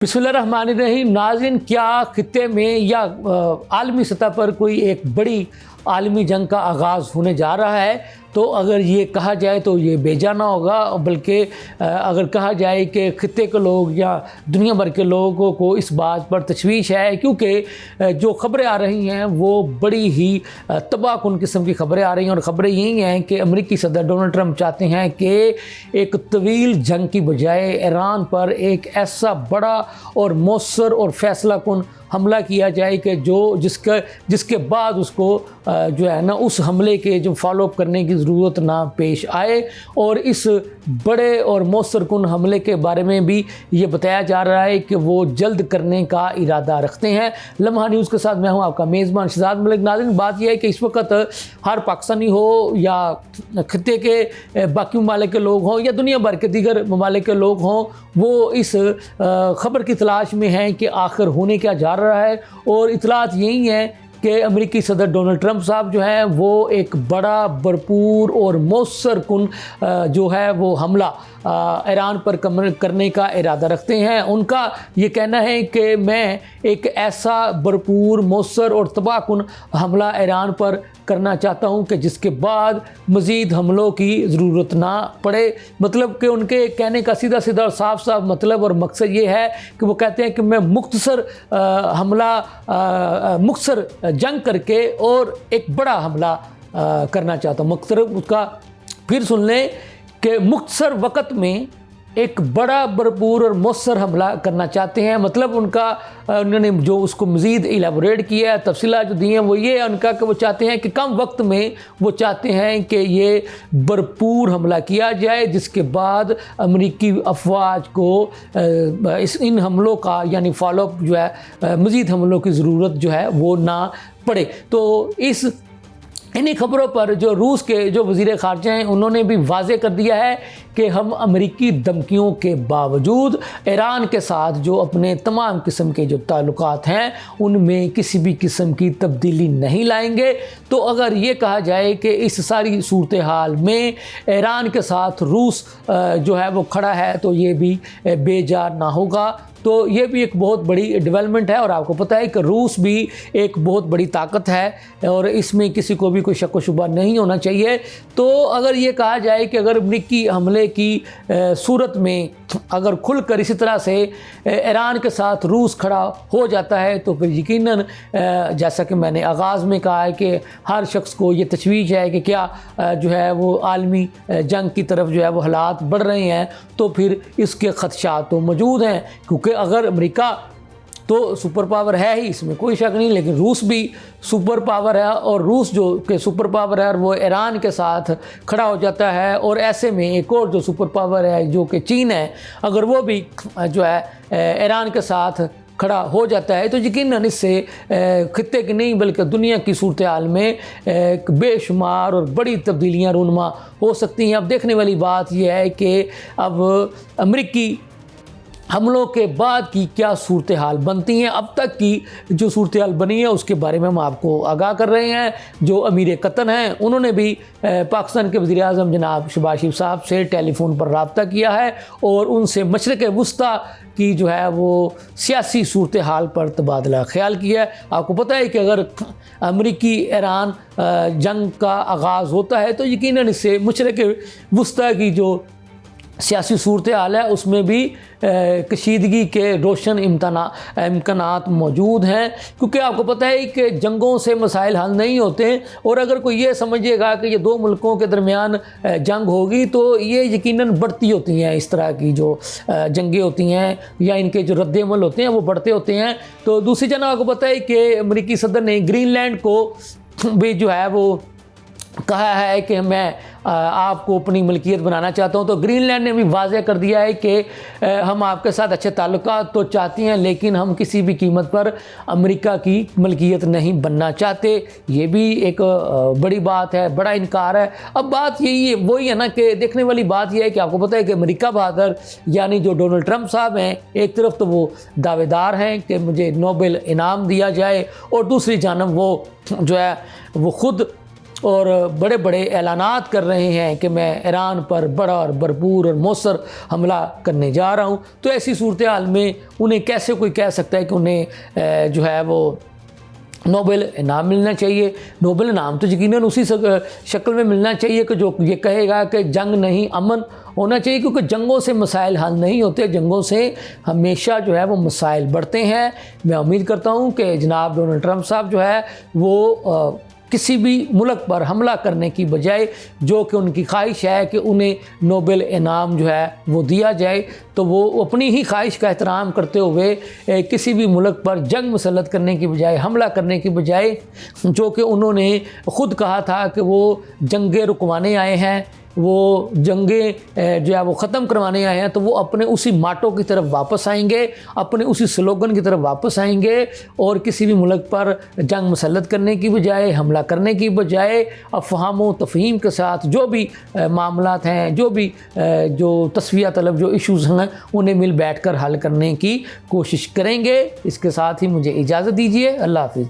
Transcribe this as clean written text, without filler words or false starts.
बिस्मिल्लाहिर्रहमानिर्रहीम। नाज़रीन, क्या खित्ते में या आलमी सतह पर कोई एक बड़ी आलमी जंग का आगाज़ होने जा रहा है? तो अगर ये कहा जाए तो ये बेजाना होगा, बल्कि अगर कहा जाए कि खित्ते के लोग या दुनिया भर के लोगों को इस बात पर तशवीश है, क्योंकि जो ख़बरें आ रही हैं वो बड़ी ही तबाहकुन किस्म की ख़बरें आ रही हैं। और ख़बरें यही हैं कि अमेरिकी सदर डोनाल्ड ट्रंप चाहते हैं कि एक तवील जंग की बजाय ईरान पर एक ऐसा बड़ा और मौसर और फैसला कुन हमला किया जाए कि जिसके बाद उसको जो है ना उस हमले के जो फॉलोअप करने की ज़रूरत ना पेश आए। और इस बड़े और मौसर कुन हमले के बारे में भी ये बताया जा रहा है कि वो जल्द करने का इरादा रखते हैं। लम्हा न्यूज़ के साथ मैं हूँ आपका मेज़बान शहजाद मलिक। नाज़रीन, बात यह है कि इस वक्त हर पाकिस्तानी हो या खित्ते के बाकी ममालिक के लोग हों या दुनिया भर के दीगर ममालिक के लोग हों, वो इस ख़बर की तलाश में हैं कि आखिर होने क्या जा रहा है। और इतलात यही है कि अमेरिकी सदर डोनाल्ड ट्रंप साहब जो हैं वो एक बड़ा भरपूर और मौसर कुन जो है वो हमला ईरान पर करने का इरादा रखते हैं। उनका ये कहना है कि मैं एक ऐसा भरपूर मौसर और तबाहकुन हमला ईरान पर करना चाहता हूं कि जिसके बाद मज़ीद हमलों की ज़रूरत ना पड़े। मतलब कि उनके कहने का सीधा सीधा और साफ साफ मतलब और मकसद ये है कि वो कहते हैं कि मैं मुख्तसर मुख्तसर जंग करके और एक बड़ा हमला करना चाहता हूँ। मुख्तसर उसका फिर सुन लें कि मुख्तसर वक़्त में एक बड़ा भरपूर और मौसर हमला करना चाहते हैं। मतलब उन्होंने जो उसको मज़ीद एलाबोरेट किया है, तफसीलात जो दी हैं वो ये है उनका कि वो चाहते हैं कि कम वक्त में वो चाहते हैं कि ये भरपूर हमला किया जाए, जिसके बाद अमेरिकी अफवाज को इन हमलों का यानी फॉलोअप जो है मज़ीद हमलों की ज़रूरत जो है वो ना पड़े। तो इन्हीं खबरों पर जो रूस के जो वज़ीर ख़ारजा हैं उन्होंने भी वाज़े कर दिया है कि हम अमेरिकी धमकियों के बावजूद ईरान के साथ जो अपने तमाम किस्म के जो ताल्लुकात हैं उनमें किसी भी किस्म की तब्दीली नहीं लाएंगे। तो अगर ये कहा जाए कि इस सारी सूरत हाल में ईरान के साथ रूस जो है वो खड़ा है तो ये भी बेजा ना होगा। तो ये भी एक बहुत बड़ी डेवलपमेंट है। और आपको पता है कि रूस भी एक बहुत बड़ी ताकत है और इसमें किसी को भी कोई शक व शुबा नहीं होना चाहिए। तो अगर ये कहा जाए कि अगर अमेरिकी हमले की सूरत में अगर खुलकर इसी तरह से ईरान के साथ रूस खड़ा हो जाता है तो फिर यकीनन जैसा कि मैंने आगाज़ में कहा है कि हर शख्स को ये तशवीश है कि क्या जो है वो आलमी जंग की तरफ जो है वो हालात बढ़ रहे हैं। तो फिर इसके ख़दशात तो मौजूद हैं, क्योंकि अगर अमेरिका तो सुपर पावर है ही, इसमें कोई शक नहीं, लेकिन रूस भी सुपर पावर है और रूस जो कि सुपर पावर है और वो ईरान के साथ खड़ा हो जाता है। और ऐसे में एक और जो सुपर पावर है जो कि चीन है, अगर वो भी जो है ईरान के साथ खड़ा हो जाता है तो यकीनन इससे खित्ते की नहीं बल्कि दुनिया की सूरत हाल में बेशुमार और बड़ी तब्दीलियाँ रूनमा हो सकती हैं। अब देखने वाली बात यह है कि अब अमेरिकी हमलों के बाद की क्या सूरत हाल बनती हैं। अब तक की जो सूरत हाल बनी है उसके बारे में हम आपको आगाह कर रहे हैं। जो अमीर कतन हैं उन्होंने भी पाकिस्तान के वज़ीर आज़म जनाब शहबाज शरीफ साहब से टेलीफोन पर रब्ता किया है और उनसे मशरिक़ वुस्ता की जो है वो सियासी सूरत हाल पर तबादला ख्याल किया है। आपको पता है कि अगर अमेरिकी ईरान जंग का आगाज़ होता है तो यकीनन इससे मशरिक़ वुस्ता की जो सियासी सूरत हाल है उसमें भी कशीदगी के रोशन इम्कानात मौजूद हैं। क्योंकि आपको पता है कि जंगों से मसाइल हल नहीं होते और अगर कोई ये समझेगा कि ये दो मुल्कों के दरमियान जंग होगी तो ये यकीनन बढ़ती होती हैं। इस तरह की जो जंगें होती हैं या इनके जो रद्द-ए-अमल होते हैं वो बढ़ते होते हैं। तो दूसरी जानब आपको पता है कि अमेरिकी सदर ने ग्रीनलैंड को भी जो है वो कहा है कि मैं आपको अपनी मलकियत बनाना चाहता हूं। तो ग्रीनलैंड ने भी वाज़ेह कर दिया है कि हम आपके साथ अच्छे ताल्लुकात तो चाहते हैं लेकिन हम किसी भी कीमत पर अमेरिका की मलकियत नहीं बनना चाहते। ये भी एक बड़ी बात है, बड़ा इनकार है। अब बात यही है, वही है ना कि देखने वाली बात यह है कि आपको पता है कि अमेरिका बहादुर यानी जो डोनाल्ड ट्रंप साहब हैं, एक तरफ तो वो दावेदार हैं कि मुझे नोबेल इनाम दिया जाए और दूसरी जानब वो जो है वो ख़ुद और बड़े बड़े ऐलानात कर रहे हैं कि मैं ईरान पर बड़ा और भरपूर और मौसर हमला करने जा रहा हूँ, तो ऐसी सूरत हाल में उन्हें कैसे कोई कह सकता है कि उन्हें जो है वो नोबेल इनाम मिलना चाहिए। नोबेल इनाम तो यकीनन उसी शक्ल में मिलना चाहिए कि जो ये कहेगा कि जंग नहीं अमन होना चाहिए, क्योंकि जंगों से मसाइल हल नहीं होते, जंगों से हमेशा जो है वो मसाइल बढ़ते हैं। मैं उम्मीद करता हूँ कि जनाब डोनाल्ड ट्रंप साहब जो है वो किसी भी मुल्क पर हमला करने की बजाय, जो कि उनकी ख्वाहिश है कि उन्हें नोबेल इनाम जो है वो दिया जाए, तो वो अपनी ही ख्वाहिश का एहतराम करते हुए किसी भी मुल्क पर जंग मुसल्लत करने की बजाय, हमला करने की बजाय, जो कि उन्होंने ख़ुद कहा था कि वो जंगें रुकवाने आए हैं, वो जंगें जो है वो ख़त्म करवाने आए हैं, तो वो अपने उसी माटो की तरफ वापस आएंगे, अपने उसी स्लोगन की तरफ वापस आएंगे और किसी भी मुल्क पर जंग मुसल्लत करने की बजाय, हमला करने की बजाय अफ़हाम व तफ़हीम के साथ जो भी मामलात हैं, जो भी जो तस्वीया तलब जो इश्यूज़ हैं, उन्हें मिल बैठ कर हल करने की कोशिश करेंगे। इसके साथ ही मुझे इजाज़त दीजिए। अल्लाह हाफ़िज़।